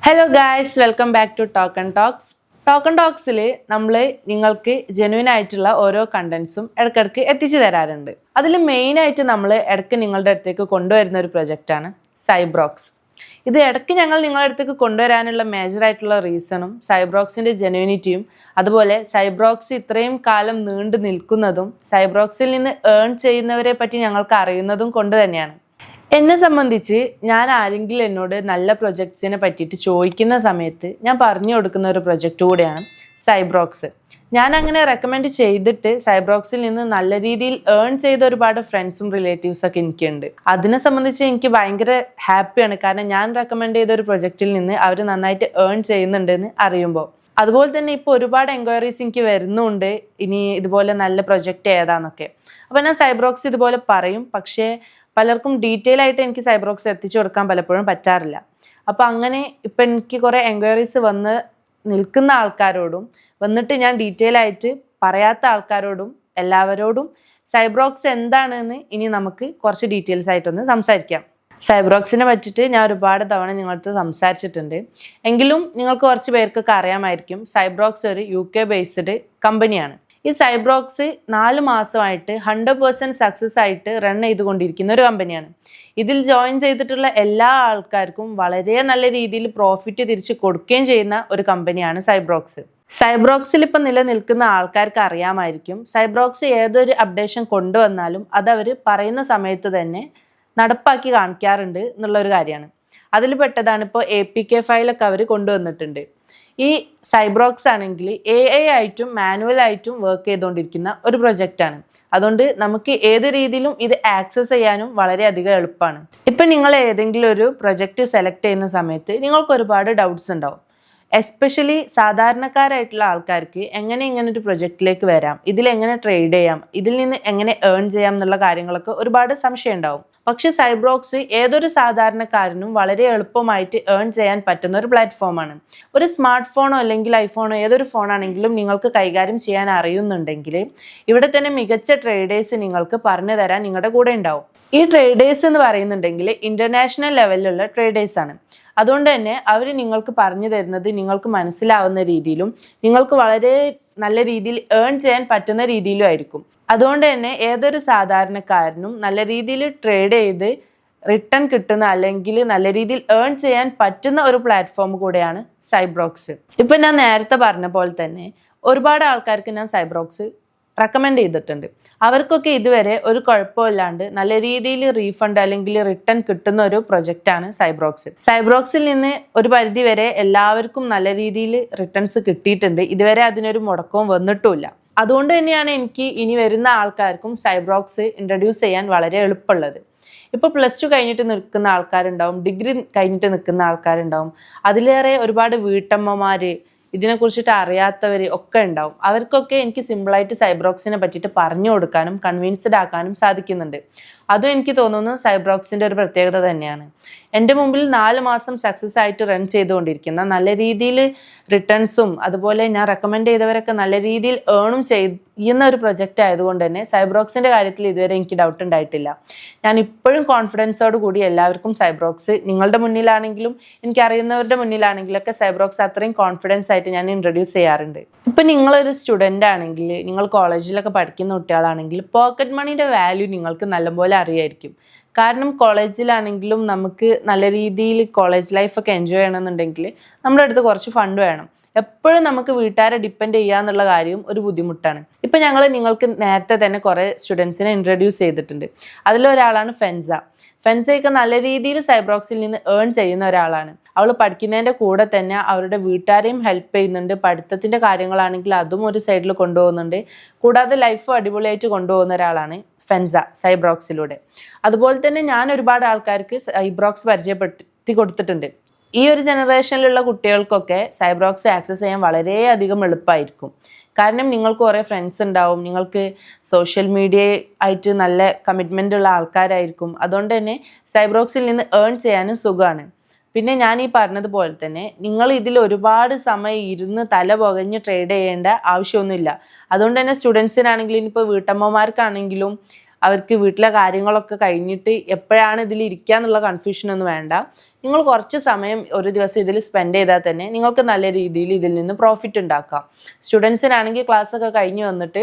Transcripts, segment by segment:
Hello guys, welcome back to talk and talks. Talk and ടോക്സിൽ നമ്മൾ നിങ്ങൾക്ക് genuine ആയിട്ടുള്ള ഓരോ കണ്ടന്റ്സും ഇടയ്ക്കിടയ്ക്ക് എത്തിച്ചു തരാറുണ്ട്. അതിൽ മെയിനായിട്ട് നമ്മൾ ഇടയ്ക്ക് നിങ്ങളുടെ അടുത്തേക്ക് കൊണ്ടുവരുന്ന ഒരു പ്രൊജക്റ്റാണ് സൈബ്രോക്സ്. ഇത് ഇടയ്ക്ക് ഞങ്ങൾ നിങ്ങളുടെ അടുത്തേക്ക് കൊണ്ടുവരാനുള്ള മേജറായിട്ടുള്ള റീസണും സൈബ്രോക്സിൻ്റെ ജെന്യൂനിറ്റിയും അതുപോലെ സൈബ്രോക്സ് ഇത്രയും കാലം നീണ്ടു നിൽക്കുന്നതും സൈബ്രോക്സിൽ നിന്ന് ഏൺ ചെയ്യുന്നവരെ പറ്റി ഞങ്ങൾക്ക് അറിയുന്നതും കൊണ്ട് തന്നെയാണ്. എന്നെ സംബന്ധിച്ച് ഞാൻ ആരെങ്കിലും എന്നോട് നല്ല പ്രൊജക്ട്സിനെ പറ്റിയിട്ട് ചോദിക്കുന്ന സമയത്ത് ഞാൻ പറഞ്ഞു കൊടുക്കുന്ന ഒരു പ്രൊജക്റ്റ് കൂടെയാണ് സൈബ്രോക്സ്. ഞാൻ അങ്ങനെ റെക്കമെൻഡ് ചെയ്തിട്ട് സൈബ്രോക്സിൽ നിന്ന് നല്ല രീതിയിൽ ഏൺ ചെയ്ത ഒരുപാട് ഫ്രണ്ട്സും റിലേറ്റീവ്സൊക്കെ എനിക്കുണ്ട്. അതിനെ സംബന്ധിച്ച് എനിക്ക് ഭയങ്കര ഹാപ്പിയാണ്. കാരണം ഞാൻ റെക്കമെൻഡ് ചെയ്ത ഒരു പ്രൊജക്റ്റിൽ നിന്ന് അവർ നന്നായിട്ട് ഏൺ ചെയ്യുന്നുണ്ടെന്ന് അറിയുമ്പോൾ. അതുപോലെ തന്നെ ഇപ്പോൾ ഒരുപാട് എൻക്വയറീസ് എനിക്ക് വരുന്നുണ്ട്, ഇനി ഇതുപോലെ നല്ല പ്രൊജക്റ്റ് ഏതാന്നൊക്കെ. അപ്പോൾ ഞാൻ സൈബ്രോക്സ് ഇതുപോലെ പറയും, പക്ഷേ പലർക്കും ഡീറ്റെയിൽ ആയിട്ട് എനിക്ക് സൈബ്രോക്സ് എത്തിച്ചു കൊടുക്കാൻ പലപ്പോഴും പറ്റാറില്ല. അപ്പോൾ അങ്ങനെ ഇപ്പം എനിക്ക് കുറേ എൻക്വയറീസ് വന്ന് നിൽക്കുന്ന ആൾക്കാരോടും വന്നിട്ട് ഞാൻ ഡീറ്റെയിൽ ആയിട്ട് പറയാത്ത ആൾക്കാരോടും എല്ലാവരോടും സൈബ്രോക്സ് എന്താണെന്ന് ഇനി നമുക്ക് കുറച്ച് ഡീറ്റെയിൽസ് ആയിട്ടൊന്ന് സംസാരിക്കാം. സൈബ്രോക്സിനെ പറ്റിയിട്ട് ഞാൻ ഒരുപാട് തവണ നിങ്ങളടുത്ത് സംസാരിച്ചിട്ടുണ്ട്. എങ്കിലും നിങ്ങൾക്ക് കുറച്ച് പേർക്കൊക്കെ അറിയാമായിരിക്കും, സൈബ്രോക്സ് ഒരു UK ബേസ്ഡ് കമ്പനിയാണ്. ഈ സൈബ്രോക്സ് 4 മാസമായിട്ട് 100% സക്സസ് ആയിട്ട് റൺ ചെയ്തുകൊണ്ടിരിക്കുന്ന ഒരു കമ്പനിയാണ്. ഇതിൽ ജോയിൻ ചെയ്തിട്ടുള്ള എല്ലാ ആൾക്കാർക്കും വളരെ നല്ല രീതിയിൽ പ്രോഫിറ്റ് തിരിച്ച് കൊടുക്കുകയും ചെയ്യുന്ന ഒരു കമ്പനിയാണ് സൈബ്രോക്സ്. സൈബ്രോക്സിൽ ഇപ്പം നിലനിൽക്കുന്ന ആൾക്കാർക്ക് അറിയാമായിരിക്കും, സൈബ്രോക്സ് ഏതൊരു അപ്ഡേഷൻ കൊണ്ടുവന്നാലും അതവർ പറയുന്ന സമയത്ത് തന്നെ നടപ്പാക്കി കാണിക്കാറുണ്ട് എന്നുള്ളൊരു കാര്യമാണ്. അതിൽ പെട്ടതാണ് ഇപ്പോൾ APK ഫയലൊക്കെ അവർ കൊണ്ടുവന്നിട്ടുണ്ട്. ഈ സൈബ്രോക്സ് ആണെങ്കിൽ AI ആയിട്ടും മാനുവലായിട്ടും വർക്ക് ചെയ്തുകൊണ്ടിരിക്കുന്ന ഒരു പ്രൊജക്റ്റാണ്. അതുകൊണ്ട് നമുക്ക് ഏത് രീതിയിലും ഇത് ആക്സസ് ചെയ്യാനും വളരെയധികം എളുപ്പമാണ്. ഇപ്പം നിങ്ങൾ ഏതെങ്കിലും ഒരു പ്രൊജക്റ്റ് സെലക്ട് ചെയ്യുന്ന സമയത്ത് നിങ്ങൾക്ക് ഒരുപാട് ഡൗട്ട്സ് ഉണ്ടാവും. എസ്പെഷ്യലി സാധാരണക്കാരായിട്ടുള്ള ആൾക്കാർക്ക് എങ്ങനെ ഇങ്ങനൊരു പ്രൊജക്റ്റിലേക്ക് വരാം, ഇതിലെങ്ങനെ ട്രേഡ് ചെയ്യാം, ഇതിൽ നിന്ന് എങ്ങനെ ഏൺ ചെയ്യാം എന്നുള്ള കാര്യങ്ങളൊക്കെ ഒരുപാട് സംശയം ഉണ്ടാവും. പക്ഷെ സൈബ്രോക്സ് ഏതൊരു സാധാരണക്കാരനും വളരെ എളുപ്പമായിട്ട് ഏൺ ചെയ്യാൻ പറ്റുന്ന ഒരു പ്ലാറ്റ്ഫോമാണ്. ഒരു സ്മാർട്ട് ഫോണോ അല്ലെങ്കിൽ ഐഫോണോ ഏതൊരു ഫോണാണെങ്കിലും നിങ്ങൾക്ക് കൈകാര്യം ചെയ്യാൻ അറിയുന്നുണ്ടെങ്കിൽ ഇവിടെ തന്നെ മികച്ച ട്രേഡേഴ്സ് നിങ്ങൾക്ക് പറഞ്ഞു തരാൻ നിങ്ങളുടെ കൂടെ ഉണ്ടാവും. ഈ ട്രേഡേഴ്സ് എന്ന് പറയുന്നുണ്ടെങ്കിൽ ഇന്റർനാഷണൽ ലെവലിലുള്ള ട്രേഡേഴ്സാണ്. അതുകൊണ്ട് തന്നെ അവർ നിങ്ങൾക്ക് പറഞ്ഞു തരുന്നത് നിങ്ങൾക്ക് മനസ്സിലാവുന്ന രീതിയിലും നിങ്ങൾക്ക് വളരെ നല്ല രീതിയിൽ ഏൺ ചെയ്യാൻ പറ്റുന്ന രീതിയിലും ആയിരിക്കും. അതുകൊണ്ട് തന്നെ ഏതൊരു സാധാരണക്കാരനും നല്ല രീതിയിൽ ട്രേഡ് ചെയ്ത് റിട്ടേൺ കിട്ടുന്ന അല്ലെങ്കിൽ നല്ല രീതിയിൽ ഏൺ ചെയ്യാൻ പറ്റുന്ന ഒരു പ്ലാറ്റ്ഫോം കൂടെയാണ് സൈബ്രോക്സ്. ഇപ്പം ഞാൻ നേരത്തെ പറഞ്ഞ പോലെ തന്നെ ഒരുപാട് ആൾക്കാർക്ക് ഞാൻ സൈബ്രോക്സ് റെക്കമെൻഡ് ചെയ്തിട്ടുണ്ട്. അവർക്കൊക്കെ ഇതുവരെ ഒരു കുഴപ്പമില്ലാണ്ട് നല്ല രീതിയിൽ റീഫണ്ട് അല്ലെങ്കിൽ റിട്ടേൺ കിട്ടുന്ന ഒരു പ്രൊജക്റ്റാണ് സൈബ്രോക്സ്. സൈബ്രോക്സിൽ നിന്ന് ഒരു പരിധി വരെ എല്ലാവർക്കും നല്ല രീതിയിൽ റിട്ടേൺസ് കിട്ടിയിട്ടുണ്ട്. ഇതുവരെ അതിനൊരു മുടക്കവും വന്നിട്ടുമില്ല. അതുകൊണ്ട് തന്നെയാണ് എനിക്ക് ഇനി വരുന്ന ആൾക്കാർക്കും സൈബ്രോക്സ് ഇൻട്രൊഡ്യൂസ് ചെയ്യാൻ വളരെ എളുപ്പമുള്ളത്. ഇപ്പോൾ +2 കഴിഞ്ഞിട്ട് നിൽക്കുന്ന ആൾക്കാരുണ്ടാവും, ഡിഗ്രി കഴിഞ്ഞിട്ട് നിൽക്കുന്ന ആൾക്കാരുണ്ടാവും, അതിലേറെ ഒരുപാട് വീട്ടമ്മമാർ, ഇതിനെക്കുറിച്ചിട്ട് അറിയാത്തവർ ഒക്കെ ഉണ്ടാവും. അവർക്കൊക്കെ എനിക്ക് സിമ്പിളായിട്ട് സൈബ്രോക്സിനെ പറ്റിയിട്ട് പറഞ്ഞു കൊടുക്കാനും കൺവിൻസ്ഡ് ആക്കാനും സാധിക്കുന്നുണ്ട്. അതും എനിക്ക് തോന്നുന്നു സൈബ്രോക്സിൻ്റെ ഒരു പ്രത്യേകത തന്നെയാണ്. എൻ്റെ മുമ്പിൽ 4 മാസം സക്സസ് ആയിട്ട് റൺ ചെയ്തുകൊണ്ടിരിക്കുന്ന നല്ല രീതിയിൽ റിട്ടേൺസും അതുപോലെ ഞാൻ റെക്കമെൻഡ് ചെയ്തവരൊക്കെ നല്ല രീതിയിൽ ഏണും ചെയ്യുന്ന ഒരു പ്രൊജക്റ്റ് ആയതുകൊണ്ട് തന്നെ സൈബ്രോക്സിൻ്റെ കാര്യത്തിൽ ഇതുവരെ എനിക്ക് ഡൗട്ട് ഉണ്ടായിട്ടില്ല. ഞാൻ ഇപ്പോഴും കോൺഫിഡൻസോട് കൂടി എല്ലാവർക്കും സൈബ്രോക്സ്, നിങ്ങളുടെ മുന്നിലാണെങ്കിലും എനിക്കറിയുന്നവരുടെ മുന്നിലാണെങ്കിലൊക്കെ സൈബ്രോക്സ് അത്രയും കോൺഫിഡൻസ് ആയിട്ട് ഞാൻ ഇൻട്രൊഡ്യൂസ് ചെയ്യാറുണ്ട്. ഇപ്പം നിങ്ങളൊരു സ്റ്റുഡൻ്റ് ആണെങ്കിൽ, നിങ്ങൾ കോളേജിലൊക്കെ പഠിക്കുന്ന കുട്ടികളാണെങ്കിൽ പോക്കറ്റ് മണീൻ്റെ വാല്യൂ നിങ്ങൾക്ക് നല്ലപോലെ അറിയായിരിക്കും. കാരണം കോളേജിലാണെങ്കിലും നമുക്ക് നല്ല രീതിയിൽ കോളേജ് ലൈഫൊക്കെ എൻജോയ് ചെയ്യണമെന്നുണ്ടെങ്കിൽ നമ്മുടെ അടുത്ത് കുറച്ച് ഫണ്ട് വേണം. എപ്പോഴും നമുക്ക് വീട്ടുകാരെ ഡിപ്പെൻഡ് ചെയ്യുക എന്നുള്ള കാര്യവും ഒരു ബുദ്ധിമുട്ടാണ്. ഇപ്പം ഞങ്ങൾ നിങ്ങൾക്ക് നേരത്തെ തന്നെ കുറേ സ്റ്റുഡൻസിനെ ഇൻട്രൊഡ്യൂസ് ചെയ്തിട്ടുണ്ട്. അതിലൊരാളാണ് ഫെൻസയൊക്കെ നല്ല രീതിയിൽ സൈബ്രോക്സിൽ നിന്ന് ഏൺ ചെയ്യുന്ന ഒരാളാണ്. അവൾ പഠിക്കുന്നതിൻ്റെ കൂടെ തന്നെ അവരുടെ വീട്ടുകാരെയും ഹെൽപ്പ് ചെയ്യുന്നുണ്ട്. പഠിത്തത്തിൻ്റെ കാര്യങ്ങളാണെങ്കിൽ അതും ഒരു സൈഡിൽ കൊണ്ടുപോകുന്നുണ്ട്. കൂടാതെ ലൈഫ് അടിപൊളിയായിട്ട് കൊണ്ടുപോകുന്ന ഒരാളാണ് സൈബ്രോക്സിലൂടെ. അതുപോലെ തന്നെ ഞാൻ ഒരുപാട് ആൾക്കാർക്ക് സൈബ്രോക്സ് പരിചയപ്പെടുത്തി കൊടുത്തിട്ടുണ്ട്. ഈ ഒരു ജനറേഷനിലുള്ള കുട്ടികൾക്കൊക്കെ സൈബ്രോക്സ് ആക്സസ് ചെയ്യാൻ വളരെയധികം എളുപ്പമായിരിക്കും. കാരണം നിങ്ങൾക്ക് കുറേ ഫ്രണ്ട്സ് ഉണ്ടാവും, നിങ്ങൾക്ക് സോഷ്യൽ മീഡിയ ആയിട്ട് നല്ല കമ്മിറ്റ്മെൻ്റ് ഉള്ള ആൾക്കാരായിരിക്കും. അതുകൊണ്ട് തന്നെ സൈബ്രോക്സിൽ നിന്ന് ഏൺ ചെയ്യാനും സുഖമാണ്. പിന്നെ ഞാൻ ഈ പറഞ്ഞതുപോലെ തന്നെ നിങ്ങൾ ഇതിൽ ഒരുപാട് സമയം ഇരുന്ന് തല പുകഞ്ഞ് ട്രേഡ് ചെയ്യേണ്ട ആവശ്യമൊന്നുമില്ല. അതുകൊണ്ട് തന്നെ സ്റ്റുഡൻസിനാണെങ്കിലും ഇനിയിപ്പോൾ വീട്ടമ്മമാർക്കാണെങ്കിലും അവർക്ക് വീട്ടിലെ കാര്യങ്ങളൊക്കെ കഴിഞ്ഞിട്ട് എപ്പോഴാണ് ഇതിൽ ഇരിക്കുക എന്നുള്ള കൺഫ്യൂഷനൊന്നും വേണ്ട. നിങ്ങൾ കുറച്ച് സമയം ഒരു ദിവസം ഇതിൽ സ്പെൻഡ് ചെയ്താൽ തന്നെ നിങ്ങൾക്ക് നല്ല രീതിയിൽ ഇതിൽ നിന്ന് പ്രോഫിറ്റ് ഉണ്ടാക്കാം. സ്റ്റുഡൻസിനാണെങ്കിൽ ക്ലാസ്സൊക്കെ കഴിഞ്ഞ് വന്നിട്ട്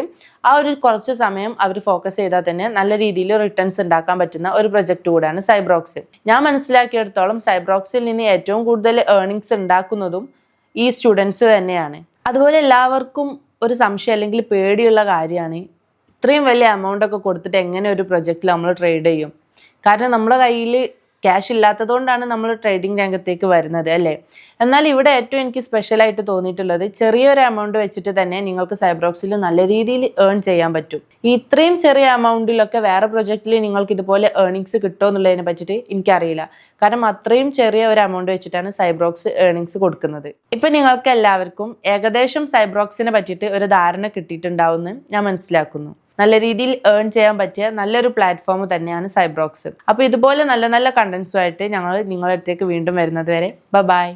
ആ ഒരു കുറച്ച് സമയം അവർ ഫോക്കസ് ചെയ്താൽ തന്നെ നല്ല രീതിയിൽ റിട്ടേൺസ് ഉണ്ടാക്കാൻ പറ്റുന്ന ഒരു പ്രൊജക്റ്റ് കൂടെയാണ് സൈബ്രോക്സിൽ. ഞാൻ മനസ്സിലാക്കിയെടുത്തോളം സൈബ്രോക്സിൽ നിന്ന് ഏറ്റവും കൂടുതൽ ഏർണിങ്സ് ഉണ്ടാക്കുന്നതും ഈ സ്റ്റുഡൻസ് തന്നെയാണ്. അതുപോലെ എല്ലാവർക്കും ഒരു സംശയം അല്ലെങ്കിൽ പേടിയുള്ള കാര്യമാണ്, ഇത്രയും വലിയ എമൗണ്ട് ഒക്കെ കൊടുത്തിട്ട് എങ്ങനെ ഒരു പ്രൊജക്റ്റിൽ നമ്മൾ ട്രേഡ് ചെയ്യും? കാരണം നമ്മുടെ കയ്യിൽ ക്യാഷ് ഇല്ലാത്തതുകൊണ്ടാണ് നമ്മൾ ട്രേഡിംഗ് രംഗത്തേക്ക് വരുന്നത് അല്ലേ. എന്നാൽ ഇവിടെ ഏറ്റവും എനിക്ക് സ്പെഷ്യലായിട്ട് തോന്നിയിട്ടുള്ളത് ചെറിയൊരു എമൗണ്ട് വെച്ചിട്ട് തന്നെ നിങ്ങൾക്ക് സൈബ്രോക്സിൽ നല്ല രീതിയിൽ ഏൺ ചെയ്യാൻ പറ്റും. ഈ ഇത്രയും ചെറിയ എമൗണ്ടിലൊക്കെ വേറെ പ്രൊജക്റ്റിൽ നിങ്ങൾക്ക് ഇതുപോലെ ഏർണിങ്സ് കിട്ടുമോ എന്നുള്ളതിനെ പറ്റിയിട്ട് എനിക്കറിയില്ല. കാരണം അത്രയും ചെറിയ ഒരു എമൗണ്ട് വെച്ചിട്ടാണ് സൈബ്രോക്സ് ഏർണിങ്സ് കൊടുക്കുന്നത്. ഇപ്പം നിങ്ങൾക്ക് എല്ലാവർക്കും ഏകദേശം സൈബ്രോക്സിനെ പറ്റിയിട്ട് ഒരു ധാരണ കിട്ടിയിട്ടുണ്ടാവുമെന്ന് ഞാൻ മനസ്സിലാക്കുന്നു. നല്ല രീതിയിൽ ഏൺ ചെയ്യാൻ പറ്റിയ നല്ലൊരു പ്ലാറ്റ്ഫോം തന്നെയാണ് സൈബ്രോക്സ്. അപ്പോൾ ഇതുപോലെ നല്ല നല്ല കണ്ടന്റ്സുമായിട്ട് ഞങ്ങൾ നിങ്ങളുടെ അടുത്തേക്ക് വീണ്ടും വരുന്നത് വരെ ബൈ.